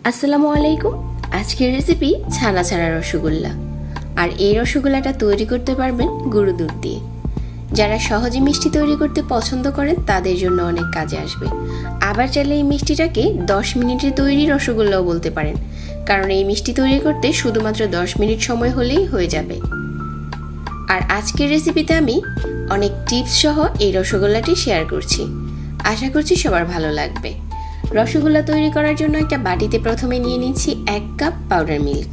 আসসালামু আলাইকুম। আজকের রেসিপি ছানা ছাড়া রসগোল্লা। আর এই রসগোল্লাটা তৈরি করতে পারবেন গুঁড়ো দুধ দিয়ে। যারা সহজে মিষ্টি তৈরি করতে পছন্দ করেন তাদের জন্য অনেক কাজে আসবে। আবার চাইলে এই মিষ্টিটাকে 10 মিনিটে তৈরি রসগোল্লাও বলতে পারেন, কারণ এই মিষ্টি তৈরি করতে শুধুমাত্র 10 মিনিট সময় হলেই হয়ে যাবে। আর আজকের রেসিপিতে আমি অনেক টিপস সহ এই রসগোল্লাটি শেয়ার করছি। আশা করছি সবার ভালো লাগবে। রসগোল্লা তৈরি করার জন্য একটা বাটিতে প্রথমে নিয়ে নিচ্ছি 1 কাপ পাউডার মিল্ক।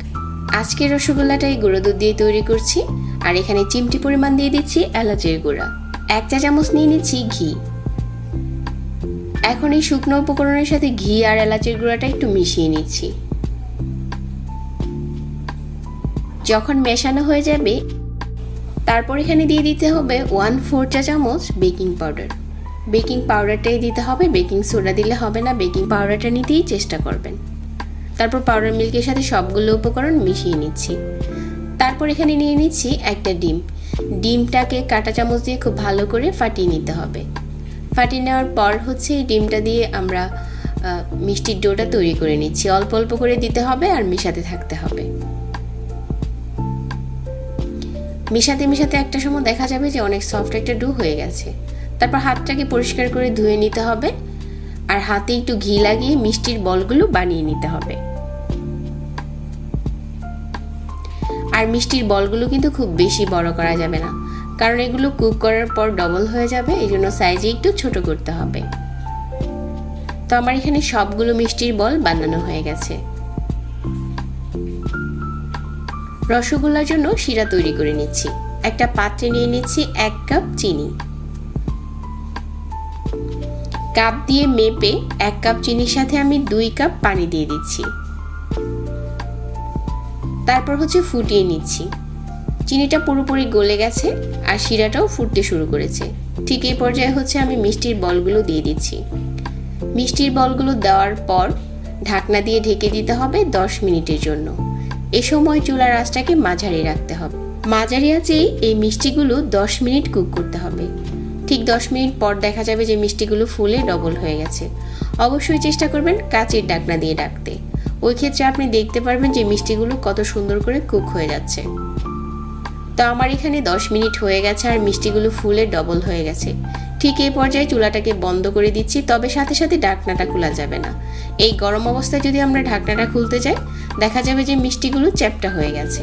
আজকের রসগোল্লাটাই গুঁড়ো দুধ দিয়ে তৈরি করছি। আর এখানে চিমটি পরিমাণ দিয়ে দিচ্ছি এলাচের গুঁড়া। 1 চা চামচ নিয়ে নিচ্ছি ঘি। এখন এই শুকনো উপকরণের সাথে ঘি আর এলাচের গুঁড়াটা একটু মিশিয়ে নিচ্ছি। যখন মেশানো হয়ে যাবে তারপর এখানে দিয়ে দিতে হবে 1/4 চা চামচ বেকিং পাউডার। বেকিং পাউডারটাই দিতে হবে, বেকিং সোডা দিলে হবে না। বেকিং পাউডারটা নিতেই চেষ্টা করবেন। তারপর পাউডার মিল্কের সাথে সবগুলো উপকরণ মিশিয়ে নিচ্ছি। তারপর এখানে নিয়ে নিচ্ছি একটা ডিম। ডিমটাকে কাঁটা চামচ দিয়ে খুব ভালো করে ফাটিয়ে নিতে হবে। ফাটিয়ে নেওয়ার পর এই ডিমটা দিয়ে আমরা মিষ্টির ডোটা তৈরি করে নিচ্ছি। অল্প অল্প করে দিতে হবে আর মেশাতে থাকতে হবে। মেশাতে মেশাতে একটা সময় দেখা যাবে যে অনেক সফট একটা ডো হয়ে গেছে। তারপর হাতটাকে পরিষ্কার করে ধুয়ে নিতে হবে আর হাতে একটু ঘি লাগিয়ে মিষ্টির বলগুলো বানিয়ে নিতে হবে। আর মিষ্টির বলগুলো কিন্তু খুব বেশি বড় করা যাবে না, কারণ এগুলো কুক করার পর ডবল হয়ে যাবে, এই জন্য সাইজে একটু ছোট করতে হবে। তো আমার এখানে সবগুলো মিষ্টির বল বানানো হয়ে গেছে। রসগোল্লার জন্য শিরা তৈরি করে নিচ্ছি। একটা পাত্রে নিয়ে নিচ্ছি 1 কাপ চিনি। কাপ দিয়ে মেপে 1 কাপ চিনির সাথে আমি 2 কাপ পানি দিয়ে দিচ্ছি। তারপর ফুটিয়ে নিচ্ছি। চিনিটা পুরোপুরি গলে গেছে আর শিরাটাও ফুটতে শুরু করেছে। ঠিক এই পর্যায়ে আমি মিষ্টির বলগুলো দিয়ে দিচ্ছি। মিষ্টির বলগুলো দেওয়ার পর ঢাকনা দিয়ে ঢেকে দিতে হবে 10 মিনিটের জন্য। এ সময় চুলার আঁচটাকে মাঝারি রাখতে হবে। মাঝারি আঁচেই এই মিষ্টিগুলো 10 মিনিট কুক করতে হবে। ঠিক 10 মিনিট পর দেখা যাবে যে মিষ্টিগুলো ফুলে ডবল হয়ে গেছে। অবশ্যই চেষ্টা করবেন কাঁচের ঢাকনা দিয়ে ঢাকতে। ওই ক্ষেত্রে আপনি দেখতে পারবেন যে মিষ্টিগুলো কত সুন্দর করে কুক হয়ে যাচ্ছে। তো আমার এখানে 10 মিনিট হয়ে গেছে আর মিষ্টিগুলো ফুলে ডবল হয়ে গেছে। ঠিক এই পর্যায়ে চুলাটাকে বন্ধ করে দিচ্ছি, তবে সাথে সাথে ঢাকনাটা খোলা যাবে না। এই গরম অবস্থায় যদি আমরা ঢাকনাটা খুলতে যাই দেখা যাবে যে মিষ্টিগুলো চ্যাপ্টা হয়ে গেছে।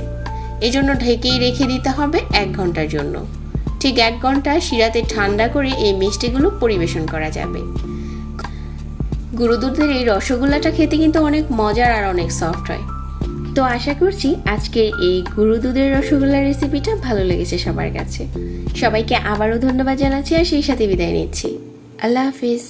এই জন্য ঢেকেই রেখে দিতে হবে 1 ঘন্টার জন্য। ঠিক 1 ঘন্টা শিরাতে ঠান্ডা করে এই মিষ্টিগুলো পরিবেশন করা যাবে। গুঁড়ো দুধের এই রসগোল্লাটা খেতে কিন্তু অনেক মজার আর অনেক সফট হয়। তো আশা করছি আজকের এই গুঁড়ো দুধের রসগোল্লার রেসিপিটা ভালো লেগেছে সবার কাছে। সবাইকে আবারও ধন্যবাদ জানাচ্ছি আর সেই সাথে বিদায় নিচ্ছি। আল্লাহ হাফিজ।